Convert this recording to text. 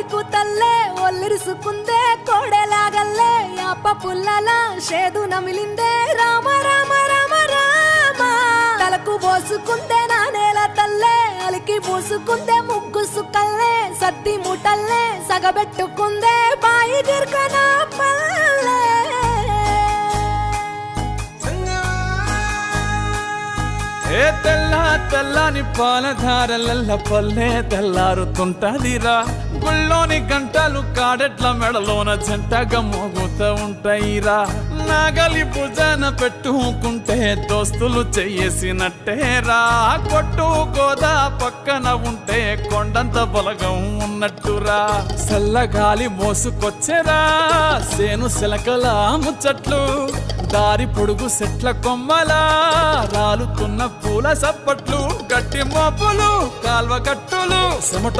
నీకు తల్లే ఒల్లిరుసుకుందే కోడెలాగల్లే యాప పుల్లల షేదు నమిలిందే రామ రామ రామ రామ తలకు పోసుకుందే నా నేల తల్లే అలికి పూసుకుందే ముగ్గు సుక్కల్లే సద్ది ముటల్లే సగబెట్టుకుందే బాయి గిర్కన పల్లె ఏ తెల్ల తెల్లని పాలధారలల్ల పల్లె తెల్లారుతుంటదిరా గుళ్ళోని గంటలు కాడెట్ల మెడలోన జంటగా మోగుతూ ఉంటాయిరా నాగలి భుజాన పెట్టుకుంటే దోస్తులు చెయ్యేసినట్టేరా కొట్టు గోదా పక్కన ఉంటే కొండంత బలగం ఉన్నట్టురా చల్లగాలి మోసుకొచ్చేరా సేను శిలకల ముచ్చట్లు దారి పొడుగు సెట్ల కొమ్మలా రాలుతున్న పూల సప్పట్లు గట్టి మోపులు కాల్వ గట్టులు చెమట